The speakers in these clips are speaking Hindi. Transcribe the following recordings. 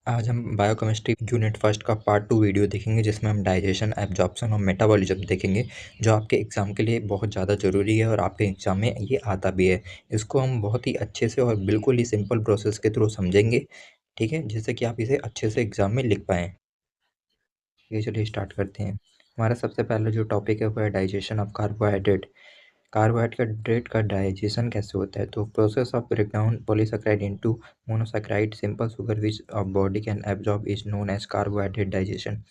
आज हम बायोकेमिस्ट्री यूनिट फर्स्ट का पार्ट 2 वीडियो देखेंगे जिसमें हम डाइजेशन, एब्जॉर्प्शन और मेटाबॉलिज्म देखेंगे जो आपके एग्ज़ाम के लिए बहुत ज़्यादा ज़रूरी है और आपके एग्ज़ाम में ये आता भी है। इसको हम बहुत ही अच्छे से और बिल्कुल ही सिंपल प्रोसेस के थ्रू समझेंगे, ठीक है? जिससे कि आप इसे अच्छे से एग्ज़ाम में लिख पाएँ। ये चलिए स्टार्ट करते हैं। हमारा सबसे पहला जो टॉपिक है वो है डाइजेशन ऑफ कार्बोहाइड्रेट। कार्बोहाइड्रेट का डाइजेशन कैसे होता है? तो process of break down polysaccharide into monosaccharide simple sugar which our body can absorb is known as carbohydrate digestion.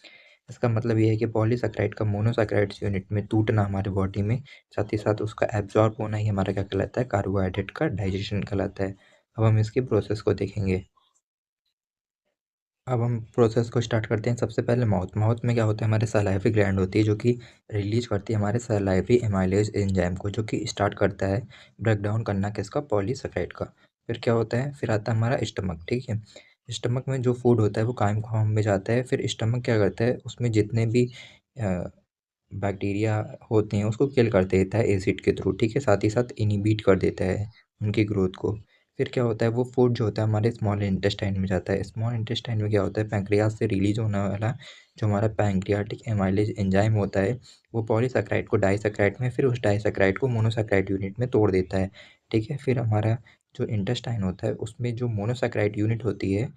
इसका मतलब ये है कि पॉलीसैकेराइड का मोनोसैकेराइड्स यूनिट में टूटना हमारे बॉडी में, साथ ही साथ उसका एब्जॉर्ब होना ही हमारा क्या कहलाता है? कार्बोहाइड्रेट का डाइजेशन कहलाता है। अब हम इसकी प्रोसेस को देखेंगे। अब हम प्रोसेस को स्टार्ट करते हैं। सबसे पहले माउथ में क्या होता है? हमारे सलाइवरी ग्लैंड होती है जो कि रिलीज करती है हमारे सलाइवरी एमाइलेज एंजाइम को, जो कि स्टार्ट करता है ब्रेक डाउन करना किसका? पॉलीसैकेराइड का। फिर क्या होता है? फिर आता है हमारा स्टमक, ठीक है। स्टमक में जो फूड होता है वो कायम फॉर्म में जाता है। फिर स्टमक क्या करता है? उसमें जितने भी बैक्टीरिया होते हैं उसको किल कर देता है एसिड के थ्रू, ठीक है। साथ ही साथ इनहिबिट कर देता है उनकी ग्रोथ को। फिर क्या होता है? वो फूड जो होता है हमारे स्मॉल इंटेस्टाइन में जाता है। स्मॉल इंटेस्टाइन में क्या होता है? पैंक्रियाज से रिलीज होने वाला जो हमारा पैंक्रियाटिक एमाइलेज एंजाइम होता है वो पॉलीसैकेराइड को डाइसैकेराइड में, फिर उस डाइसैकेराइड को मोनोसैकेराइड यूनिट में तोड़ देता है, ठीक है। फिर हमारा जो इंटेस्टाइन होता है उसमें जो मोनोसैकेराइड यूनिट होती है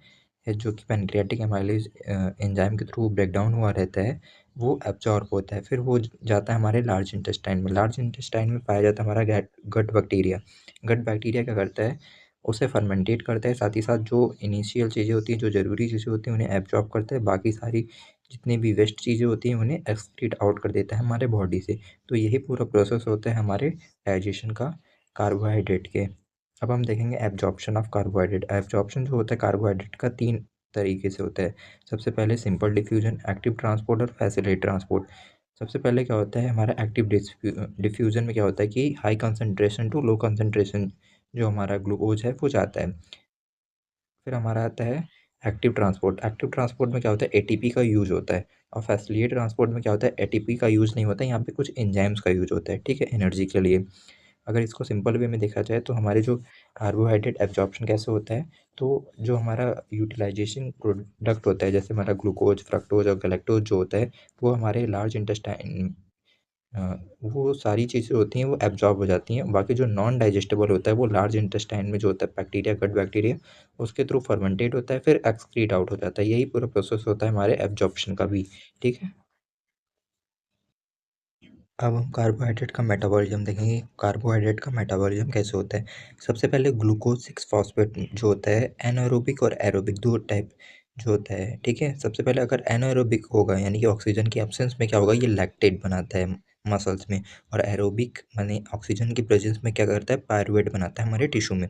जो कि पैंक्रियाटिक एमाइलेज एंजाइम के थ्रू ब्रेक डाउन हुआ रहता है, वो एब्जॉर्ब होता है। फिर वो जाता है हमारे लार्ज इंटेस्टाइन में। लार्ज इंटेस्टाइन में पाया जाता है हमारा गट बैक्टीरिया। गट बैक्टीरिया क्या करता है? उसे फर्मेंटेट करता है, साथ ही साथ जो इनिशियल चीज़ें होती हैं, जो ज़रूरी चीज़ें होती हैं उन्हें एब्जॉर्ब करता है, बाकी सारी जितनी भी वेस्ट चीज़ें होती हैं उन्हें एक्सक्रीट आउट कर देता है हमारे बॉडी से। तो यही पूरा प्रोसेस होता है हमारे डाइजेशन का कार्बोहाइड्रेट के। अब हम देखेंगे एब्जॉर्प्शन ऑफ कार्बोहाइड्रेट। एब्जॉर्प्शन जो होता है कार्बोहाइड्रेट का 3 तरीके से होता है। सबसे पहले सिंपल डिफ्यूजन, एक्टिव ट्रांसपोर्ट और फैसिलिटेटेड ट्रांसपोर्ट। सबसे पहले क्या होता है? हमारा एक्टिव डिफ्यूजन में क्या होता है कि high concentration to low concentration जो हमारा ग्लूकोज है वो जाता है। फिर हमारा आता है एक्टिव ट्रांसपोर्ट। एक्टिव ट्रांसपोर्ट में क्या होता है? एटीपी का यूज़ होता है। और फैसिलिटेटेड ट्रांसपोर्ट में क्या होता है? एटीपी का यूज़ नहीं होता है, यहाँ पे कुछ एंजाइम्स का यूज़ होता है, ठीक है, एनर्जी के लिए। अगर इसको सिंपल वे में देखा जाए तो हमारे जो कार्बोहाइड्रेट एब्जॉर्प्शन कैसे होता है? तो जो हमारा यूटिलाइजेशन प्रोडक्ट होता है जैसे हमारा ग्लूकोज, फ्रक्टोज और गैलेक्टोज जो होता है वो हमारे लार्ज इंटेस्टाइन अ, वो सारी चीज़ें होती हैं वो एब्ज़ॉर्ब हो जाती हैं। बाकी जो नॉन डाइजेस्टिबल होता है वो लार्ज इंटेस्टाइन में जो होता है बैक्टीरिया, गट बैक्टीरिया, उसके थ्रू फर्मेंटेट होता है, फिर एक्सक्रीट आउट हो जाता है। यही पूरा प्रोसेस होता है हमारे एब्जॉर्प्शन का भी, ठीक है। अब हम कार्बोहाइड्रेट का मेटाबॉलिज्म देखेंगे। कार्बोहाइड्रेट का मेटाबॉलिज्म कैसे होता है? सबसे पहले ग्लूकोज 6 फॉस्फेट जो होता है एनारोबिक और एरोबिक 2 टाइप जो होता है, ठीक है। सबसे पहले अगर एनारोबिक होगा यानी कि ऑक्सीजन की एब्सेंस में क्या होगा? ये लैक्टेट बनाता है मसल्स में। और एरोबिक माने ऑक्सीजन की प्रेजेंस में क्या करता है? पायरुवेट बनाता है हमारे टिश्यू में।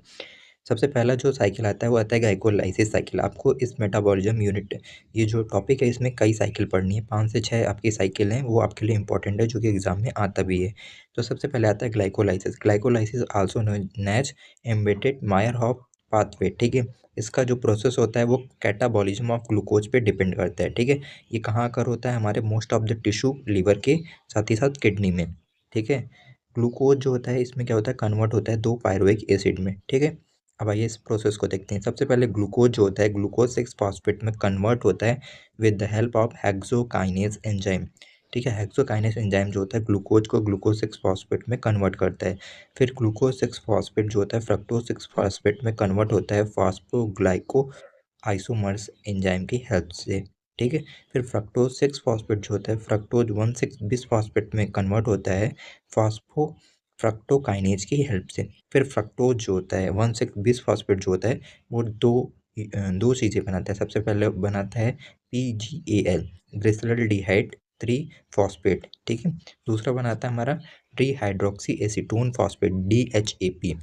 सबसे पहला जो साइकिल आता है वो आता है ग्लाइकोलाइसिस साइकिल। आपको इस मेटाबॉलिज्म यूनिट ये जो टॉपिक है इसमें कई साइकिल पढ़नी है, 5 से 6 आपकी साइकिल हैं, वो आपके लिए इंपॉर्टेंट है जो कि एग्जाम में आता भी है। तो सबसे पहले आता है glycolysis. Glycolysis also known as embedded Meyerhof pathway, ठीक है। इसका जो प्रोसेस होता है वो कैटाबॉलिज्म ऑफ ग्लूकोज पे डिपेंड करता है, ठीक है। ये कहाँ कर होता है? हमारे most of the tissue liver के साथ ही साथ किडनी में, ठीक है। ग्लूकोज जो होता है इसमें क्या होता है? कन्वर्ट होता है 2 पायरुविक एसिड में, ठीक है। अब आइए इस प्रोसेस को देखते हैं। सबसे पहले ग्लूकोज जो होता है ग्लूकोज 6 फॉस्फेट में कन्वर्ट होता है with the help of hexokinase enzyme, ठीक है। हेक्सोकाइनेज एंजाइम जो होता है ग्लूकोज को ग्लूकोज 6 फॉस्फेट में कन्वर्ट करता है। फिर ग्लूकोज 6 फॉस्फेट जो होता है फ्रक्टोज 6 फॉस्फेट में कन्वर्ट होता है फॉस्फोग्लाइको आइसोमर्स एंजाइम की हेल्प से, ठीक है। फिर फ्रक्टोज 6 फॉस्फेट जो होता है फ्रक्टोज 1,6 बिस फॉस्फेट में कन्वर्ट होता है फॉस्फो फ्रक्टोकाइनेज की हेल्प से। फिर फ्रक्टोज जो होता है 1,6 बिस फॉस्फेट जो होता है वो दो चीज़ें बनाता है। सबसे पहले बनाता है PGAL ग्लिसरॉल्डिहाइड 3 फॉस्फेट, ठीक है। दूसरा बनाता है हमारा ट्रीहाइड्रोक्सी एसीटोन फॉस्फेट DHAP।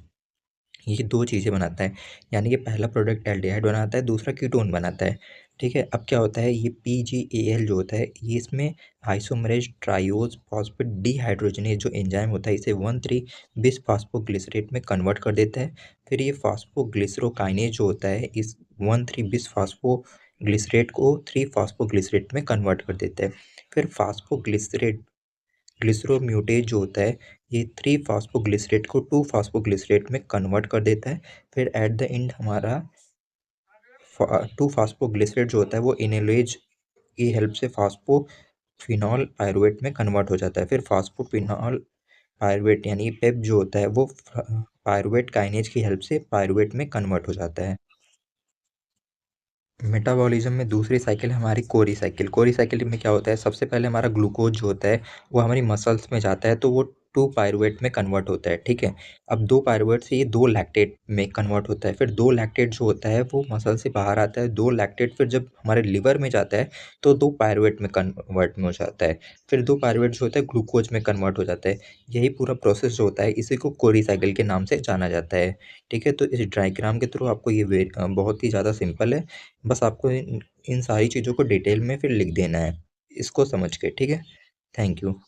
ये 2 चीज़ें बनाता है, यानी कि पहला प्रोडक्ट एल्डिहाइड बनाता है, दूसरा कीटोन बनाता है, ठीक है। अब क्या होता है? ये PGAL जो होता है ये इसमें आइसोमेरेज ट्राइओज फॉस्फेट डिहाइड्रोजनेज जो एंजाइम होता है इसे 1,3 बिस फॉस्फोग्लिसरेट में कन्वर्ट कर देता है। फिर ये फॉस्फोग्लिसरोकाइनेज जो होता है इस 1,3 बिस फॉस्फोग्लिसरेट को 3 फॉस्फोग्लिसरेट में कन्वर्ट कर देता है। फिर फॉस्फोग्लिसरेट ग्लिसरोम्यूटेज जो होता है ये 3 फॉस्फोग्लिसरेट को 2 फॉस्फोग्लिसरेट में कन्वर्ट कर देता है। फिर एट द एंड हमारा टू फास्फोग्लिसरेट जो होता है वो इनेलेज की हेल्प से फास्फोफिनॉल पायरुवेट में कन्वर्ट हो जाता है। फिर फास्फोफिनॉल पायरुवेट यानी पेप जो होता है वो पायरुवेट काइनेज की हेल्प से पायरुवेट में कन्वर्ट हो जाता है। मेटाबॉलिज्म में दूसरी साइकिल है हमारी कोरी साइकिल। कोरी साइकिल में क्या होता है, सबसे पहले हमारा ग्लूकोज जो होता है वो हमारी मसल्स में जाता है, तो वो टू पायरुवेट में कन्वर्ट होता है, ठीक है। अब दो पायरुवेट से ये दो लैक्टेट में कन्वर्ट होता है। फिर दो लैक्टेट जो होता है वो मसल से बाहर आता है। दो लैक्टेट फिर जब हमारे लिवर में जाता है तो दो पायरुवेट में कन्वर्ट में हो जाता है। फिर दो पायरुवेट जो होता है ग्लूकोज में कन्वर्ट हो जाता है। यही पूरा प्रोसेस जो होता है इसी को कोरी साइकिल के नाम से जाना जाता है, ठीक है। तो इस डायग्राम के थ्रू आपको ये बहुत ही ज़्यादा सिंपल है। बस आपको इन इन सारी चीज़ों को डिटेल में फिर लिख देना है, इसको समझ के, ठीक है। Thank you.